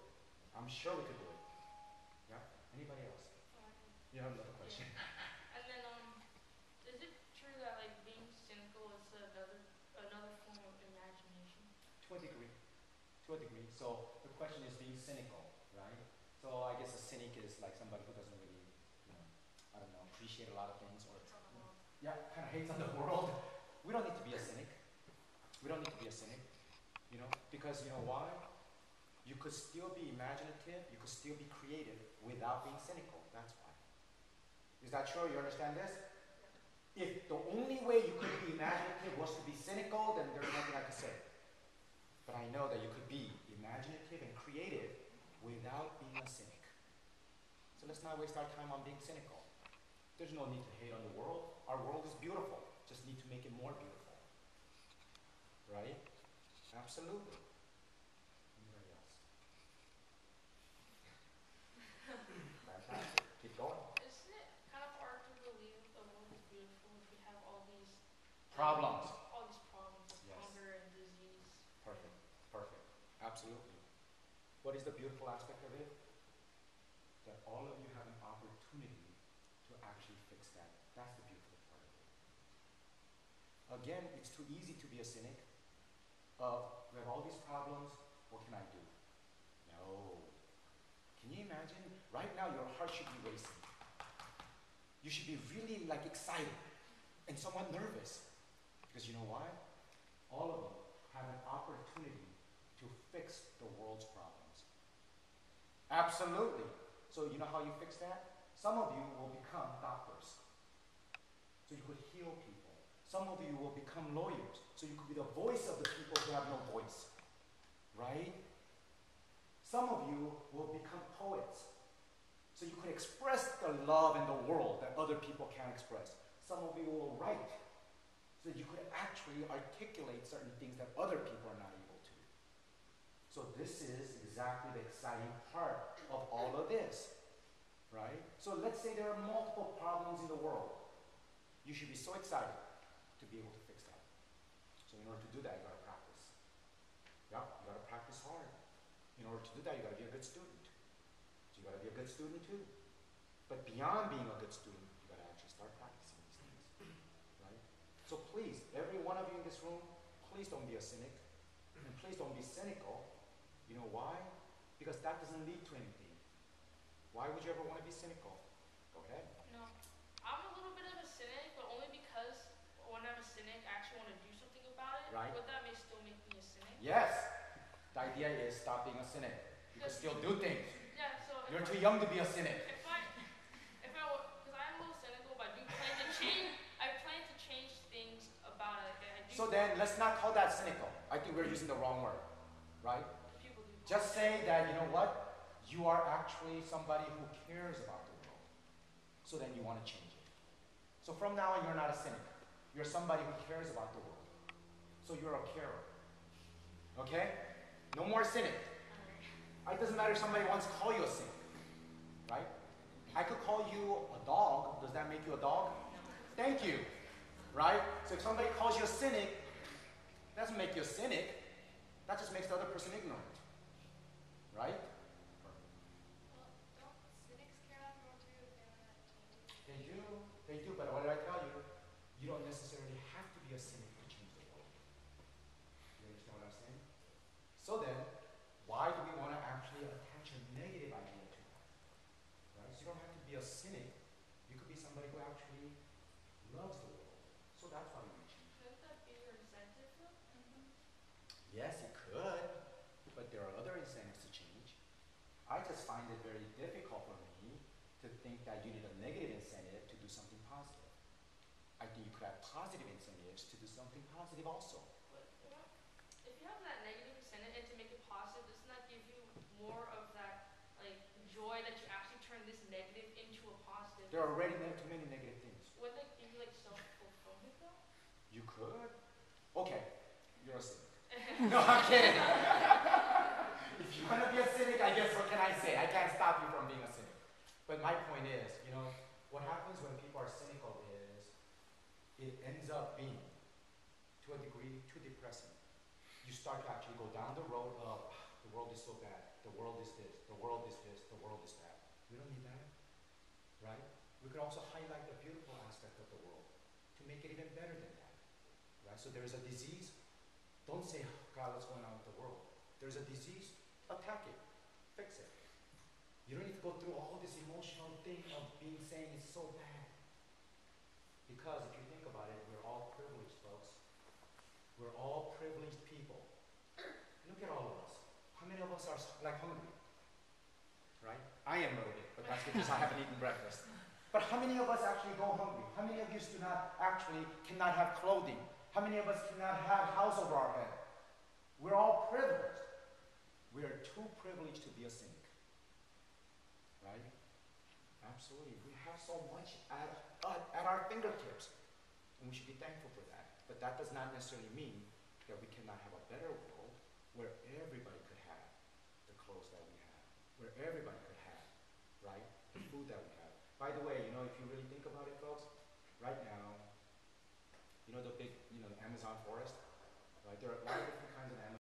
I'm sure we could do it. Yep, anybody else? You have another question? And then, is it true that like being cynical is another form of imagination? To a degree. To a degree. So the question is being cynical, right? So I guess a cynic is like somebody who doesn't really, you know, I don't know, appreciate a lot of things or yeah, kind of hates on the world. We don't need to be a cynic. We don't need to be a cynic, you know, because you know why? You could still be imaginative, you could still be creative without being cynical. That's why. Is that true? You understand this? If the only way you could be imaginative was to be cynical, then there's nothing I could say. But I know that you could be imaginative and creative without being a cynic. So let's not waste our time on being cynical. There's no need to hate on the world. Our world is beautiful. Just need to make it more beautiful. Right? Absolutely. Anybody else? Fantastic. Keep going. Isn't it kind of hard to believe the world is beautiful if we have all these Problems. all these problems of Yes. hunger and disease? Perfect. Perfect. Absolutely. What is the beautiful aspect of it? That all of you have an opportunity to actually fix that. That's the beautiful part of it. Again, it's too easy to be a cynic. We have all these problems, what can I do? No. Can you imagine? Right now your heart should be racing. You should be really like excited and somewhat nervous. Because you know why? All of you have an opportunity to fix the world's problems. Absolutely. So you know how you fix that? Some of you will become doctors. So you could heal people. Some of you will become lawyers. So you could be the voice of the people who have no voice. Right? Some of you will become poets. So you could express the love in the world that other people can't express. Some of you will write. So that you could actually articulate certain things that other people are not able to. So this is exactly the exciting part of all of this. Right? So let's say there are multiple problems in the world. You should be so excited to be able to fix that. So in order to do that, you got to practice. Yeah, you got to practice hard. In order to do that, you got to be a good student. So you got to be a good student too. But beyond being a good student, you got to actually start practicing these things. Right? So please, every one of you in this room, please don't be a cynic. And please don't be cynical. You know why? Because that doesn't lead to anything. Why would you ever want to be cynical? Go ahead. No, I'm a little bit of a cynic, but only because when I'm a cynic, I actually want to do something about it. Right. But that may still make me a cynic. Yes. The idea is stop being a cynic. You can still do things. Yeah. So You're too young to be a cynic. Because I'm a little cynical, but I do plan to change. I plan to change things about it. I do. So then, let's not call that cynical. I think we're using the wrong word, right? People do. Just say that, you know what? You are actually somebody who cares about the world. So then you want to change it. So from now on, you're not a cynic. You're somebody who cares about the world. So you're a carer. Okay? No more cynic. It doesn't matter if somebody wants to call you a cynic. Right? I could call you a dog. Does that make you a dog? Thank you. Right? So if somebody calls you a cynic, it doesn't make you a cynic. That just makes the other person ignorant. Right? Well, don't cynics care about the world too if they want to change it? They do, but what did I tell you? You don't necessarily have to be a cynic to change the world. You understand what I'm saying? So then, why do we want to actually attach a negative idea to that? Right? So you don't have to be a cynic. You could be somebody who actually loves the world. So that's why we want to change it. Couldn't that be your incentive though? Yes, it could, but there are other incentives to change. I just find it very difficult for me to think that you need a negative incentive to do something positive. I think you could have positive incentives to do something positive also. But if you have that negative incentive and to make it positive, doesn't that give you more of that like joy that you actually turn this negative into a positive? There are already too many negative things. Wouldn't that give you like self-fulfillment though? You could. Okay, you're a cynic. No, I'm kidding. If you want to be a cynic, I guess what can I say? I can't stop you from being a cynic. But my point is, what happens when people are cynical is it ends up being, to a degree, too depressing. You start to actually go down the road of, the world is so bad, the world is this, the world is this, the world is that. We don't need that, right? We could also highlight the beautiful aspect of the world to make it even better than that, right? So there is a disease. Don't say, oh, God, what's going on with the world? There's a disease, attack it, fix it. You don't need to go through all this emotional thing of saying it's so bad. Because if you think about it, we're all privileged, folks. We're all privileged people. Look at all of us. How many of us are like hungry? Right? I am a little bit, but that's because I haven't eaten breakfast. But how many of us actually go hungry? How many of you cannot have clothing? How many of us cannot have a house over our head? We're all privileged. We are too privileged to be a cynic. Right? Absolutely. We have so much at our fingertips. And we should be thankful for that. But that does not necessarily mean that we cannot have a better world where everybody could have the clothes that we have. Where everybody could have, right, the food that we have. By the way, if you really think about it, folks, right now, the big, the Amazon forest, right? There are